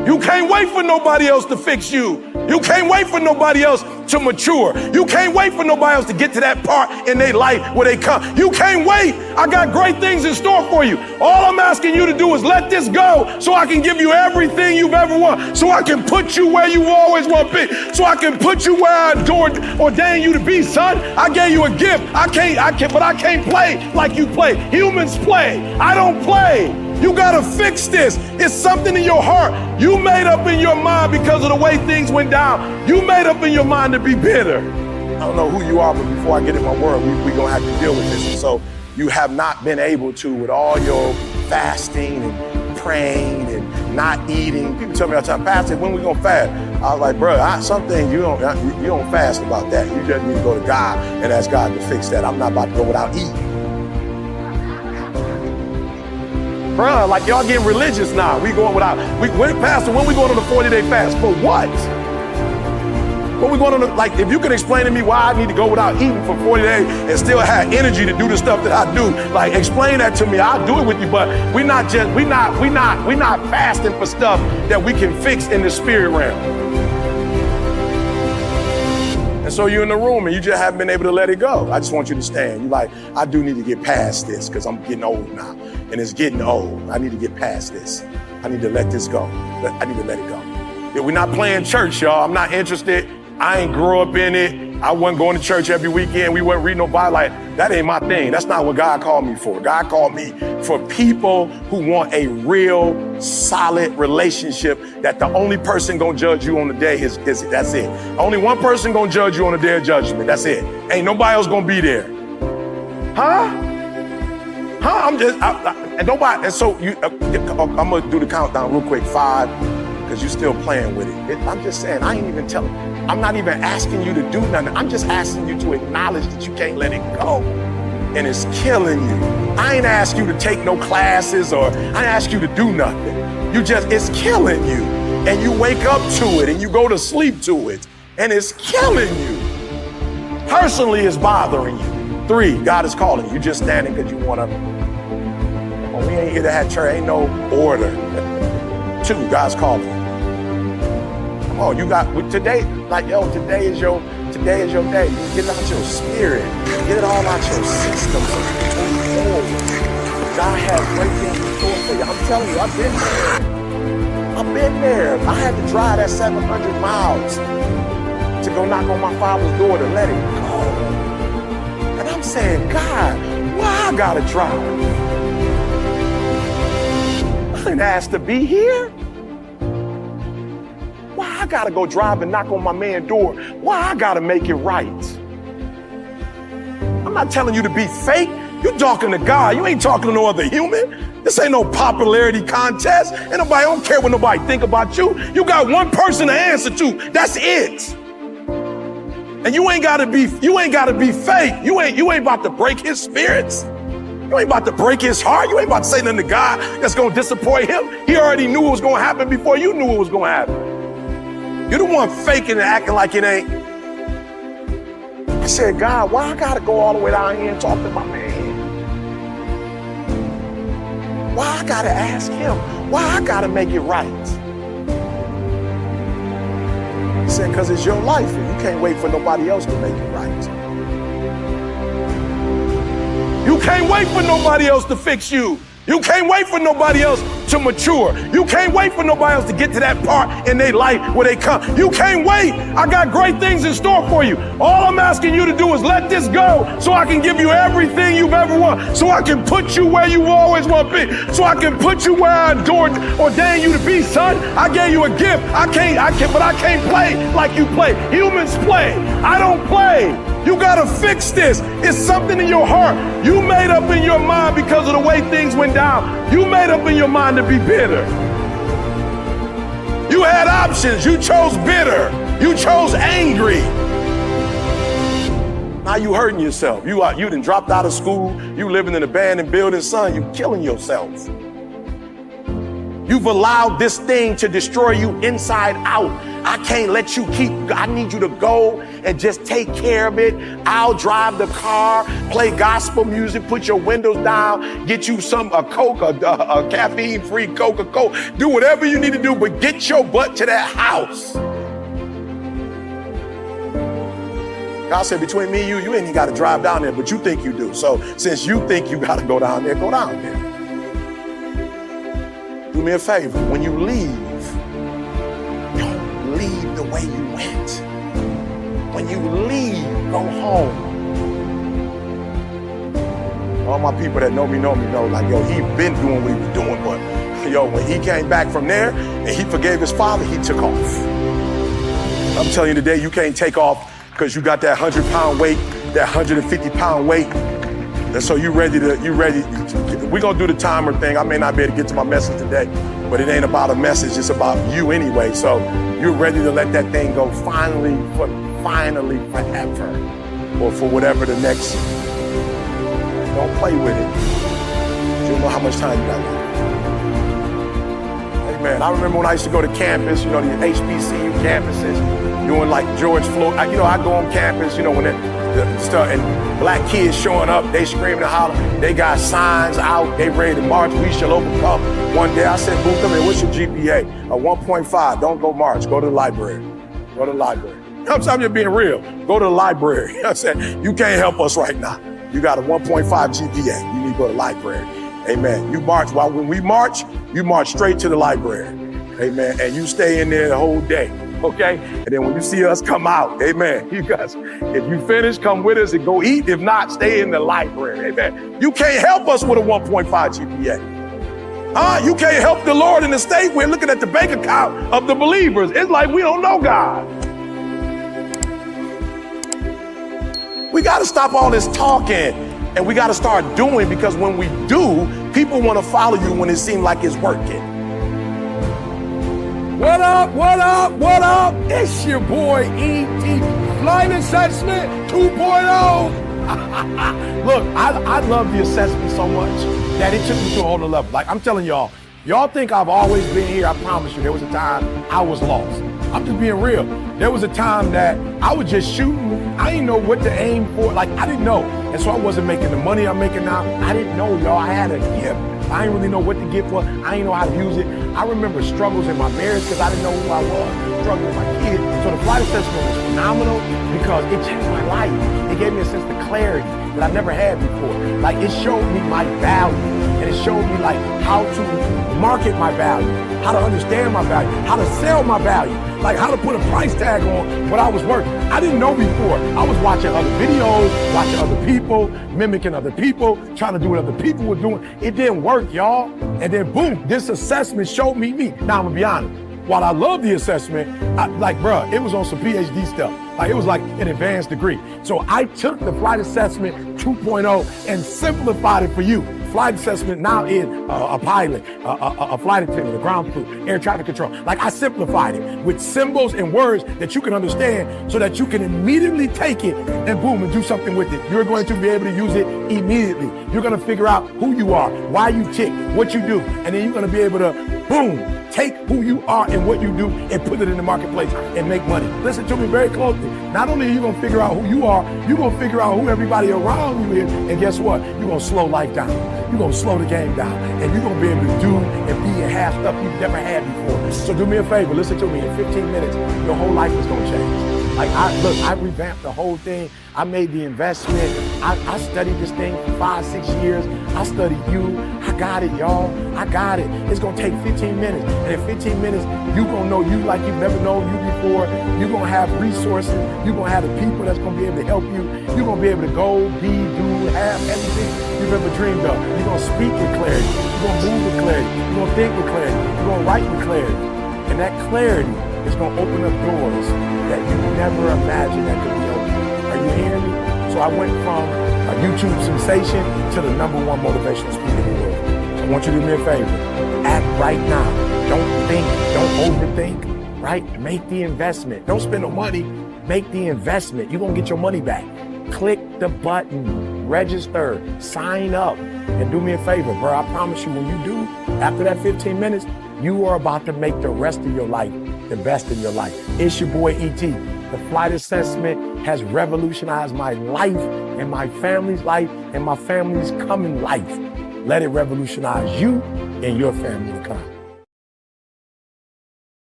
You can't wait for nobody else to fix you. You can't wait for nobody else to mature. You can't wait for nobody else to get to that part in their life where they come. You can't wait. I got great things in store for you. All I'm asking you to do is let this go so I can give you everything you've ever wanted. So I can put you where you always want to be. So I can put you where I ordained you to be, son. I gave you a gift. But I can't play like you play. Humans play. I don't play. You gotta fix this. It's something in your heart. You made up in your mind because of the way things went down. You made up in your mind to be bitter. I don't know who you are, but before I get in my word, we're gonna have to deal with this. And so you have not been able to, with all your fasting and praying and not eating. People tell me all the time, Pastor, when we gonna fast? I was like, bro, some things you don't fast about that. You just need to go to God and ask God to fix that. I'm not about to go without eating. Bruh, like y'all getting religious now. Pastor, when we going on a 40-day fast? For what? When we going on if you can explain to me why I need to go without eating for 40 days and still have energy to do the stuff that I do, like explain that to me. I'll do it with you, but we're not fasting for stuff that we can fix in the spirit realm. And so you're in the room and you just haven't been able to let it go. I just want you to stand. You're like, I do need to get past this because I'm getting old now. And it's getting old. I need to get past this. I need to let this go. I need to let it go. Yeah, we're not playing church, y'all. I'm not interested. I ain't grew up in it. I wasn't going to church every weekend. We wasn't reading no Bible. Like, that ain't my thing. That's not what God called me for. God called me for people who want a real, solid relationship that the only person gonna judge you on the day is that's it. Only one person gonna judge you on the day of judgment. That's it. Ain't nobody else gonna be there. And so I'm gonna do the countdown real quick. 5, because you're still playing with it. I'm just saying, I ain't even telling. I'm not even asking you to do nothing. I'm just asking you to acknowledge that you can't let it go. And it's killing you. I ain't asked you to take no classes or I ain't asked you to do nothing. It's killing you. And you wake up to it and you go to sleep to it. And it's killing you. Personally, it's bothering you. 3, God is calling you. You're just standing because you want to. Well, we ain't here to have church. Ain't no order. 2, God's calling you. Come on, today is your day. Get it out your spirit. Get it all out your system. God has great things in store for you. I'm telling you, I've been there. I had to drive that 700 miles to go knock on my father's door to let it go. And I'm saying, God, why I gotta drive? I didn't ask to be here. Why I gotta go drive and knock on my man's door? Why I gotta make it right? I'm not telling you to be fake. You're talking to God. You ain't talking to no other human. This ain't no popularity contest. Ain't nobody, don't care what nobody think about you. You got one person to answer to. That's it. And you ain't gotta be fake. You ain't about to break his spirits. You ain't about to break his heart. You ain't about to say nothing to God that's gonna disappoint him. He already knew it was gonna happen before you knew it was gonna happen. You're the one faking and acting like it ain't. I said, God, why I gotta go all the way down here and talk to my man? Why I gotta ask him? Why I gotta make it right? He said, because it's your life and you can't wait for nobody else to make it right. You can't wait for nobody else to fix you. You can't wait for nobody else to mature. You can't wait for nobody else to get to that part in their life where they come. You can't wait. I got great things in store for you. All I'm asking you to do is let this go so I can give you everything you've ever wanted. So I can put you where you always want to be. So I can put you where I ordained you to be, son. I gave you a gift. But I can't play like you play. Humans play. I don't play. You gotta fix this. It's something in your heart. You made up in your mind because of the way things went down. You made up in your mind to be bitter. You had options. You chose bitter. You chose angry. Now you hurting yourself. You done dropped out of school. You living in an abandoned building. Son, you killing yourself. You've allowed this thing to destroy you inside out. I can't let you I need you to go and just take care of it. I'll drive the car, play gospel music, put your windows down, get you a Coke, a caffeine-free Coca-Cola. Do whatever you need to do, but get your butt to that house. God said, between me and you ain't even got to drive down there, but you think you do. So since you think you got to go down there, go down there. Do me a favor, when you leave, don't leave the way you went. When you leave, go home. All my people that know me know, like, yo, he been doing what he was doing, but yo, when he came back from there and he forgave his father, he took off. I'm telling you today, you can't take off because you got that 100-pound weight, that 150-pound weight. And so you ready. We're gonna do the timer thing. I may not be able to get to my message today, but it ain't about a message, it's about you anyway. So you're ready to let that thing go finally forever, or for whatever the next. Don't play with it. You don't know how much time you got left. Amen. I remember when I used to go to campus, the HBCU campuses, doing like George Floyd. I go on campus, when the stuff, and black kids showing up, they screaming and hollering. They got signs out, they ready to march. We shall overcome. One day I said, "Boo, come here, what's your GPA? A 1.5, don't go march, go to the library. Go to the library." I'm just being real. Go to the library. I said, you can't help us right now. You got a 1.5 GPA. You need to go to the library. Amen. You march. When we march, you march straight to the library. Amen. And you stay in there the whole day. Okay? And then when you see us come out, amen, you guys, if you finish, come with us and go eat. If not, stay in the library. Amen. You can't help us with a 1.5 GPA. You can't help the Lord in the state. We're looking at the bank account of the believers. It's like we don't know God. We got to stop all this talking and we got to start doing, because when we do, people want to follow you when it seems like it's working. What up, what up, what up? It's your boy E.T. Flight Assessment 2.0. Look, I love the assessment so much that it took me to a whole nother level. Like I'm telling y'all think I've always been here. I promise you, there was a time I was lost. I'm just being real. There was a time that I was just shooting. I didn't know what to aim for. Like, I didn't know. And so I wasn't making the money I'm making now. I didn't know, y'all. I had a gift. I didn't really know what to get for. I didn't know how to use it. I remember struggles in my marriage because I didn't know who I was, struggling with my kids. So the flight assessment was phenomenal because it changed my life. It gave me a sense of clarity that I never had before. Like, it showed me my value, and it showed me like how to market my value, how to understand my value, how to sell my value, like how to put a price tag on what I was worth. I didn't know before. I was watching other videos, watching other people, mimicking other people, trying to do what other people were doing. It didn't work, y'all. And then boom, this assessment showed me me. Now I'm gonna be honest. While I love the assessment, it was on some PhD stuff. Like it was like an advanced degree. So I took the flight assessment 2.0 and simplified it for you. Flight assessment now is a pilot, a flight attendant, a ground crew, air traffic control. Like I simplified it with symbols and words that you can understand so that you can immediately take it and boom, and do something with it. You're going to be able to use it immediately. You're going to figure out who you are, why you tick, what you do, and then you're going to be able to boom, take who you are and what you do and put it in the marketplace and make money. Listen to me very closely. Not only are you going to figure out who you are, you're going to figure out who everybody around you is. And guess what? You're going to slow life down. You're going to slow the game down. And you're going to be able to do and be and have stuff you've never had before. So do me a favor. Listen to me. In 15 minutes, your whole life is going to change. Like, I revamped the whole thing. I made the investment. I studied this thing for 5-6 years. I studied you. I got it, y'all. I got it. It's going to take 15 minutes. And in 15 minutes, you're going to know you like you've never known you before. You're going to have resources. You're going to have the people that's going to be able to help you. You're going to be able to go, be, do, have everything you've ever dreamed of. You're going to speak with clarity. You're going to move with clarity. You're going to think with clarity. You're going to write with clarity. And that clarity is going to open up doors that you never imagined that could be open. Are you hearing me? So I went from a YouTube sensation to the #1 motivational speaker in the world. So I want you to do me a favor. Act right now. Don't think, don't overthink, right? Make the investment. Don't spend no money. Make the investment. You're going to get your money back. Click the button, register, sign up, and do me a favor, bro. I promise you when you do, after that 15 minutes, You are about to make the rest of your life the best in your life. It's your boy E.T. The flight assessment has revolutionized my life and my family's life and my family's coming life. Let it revolutionize you and your family to come.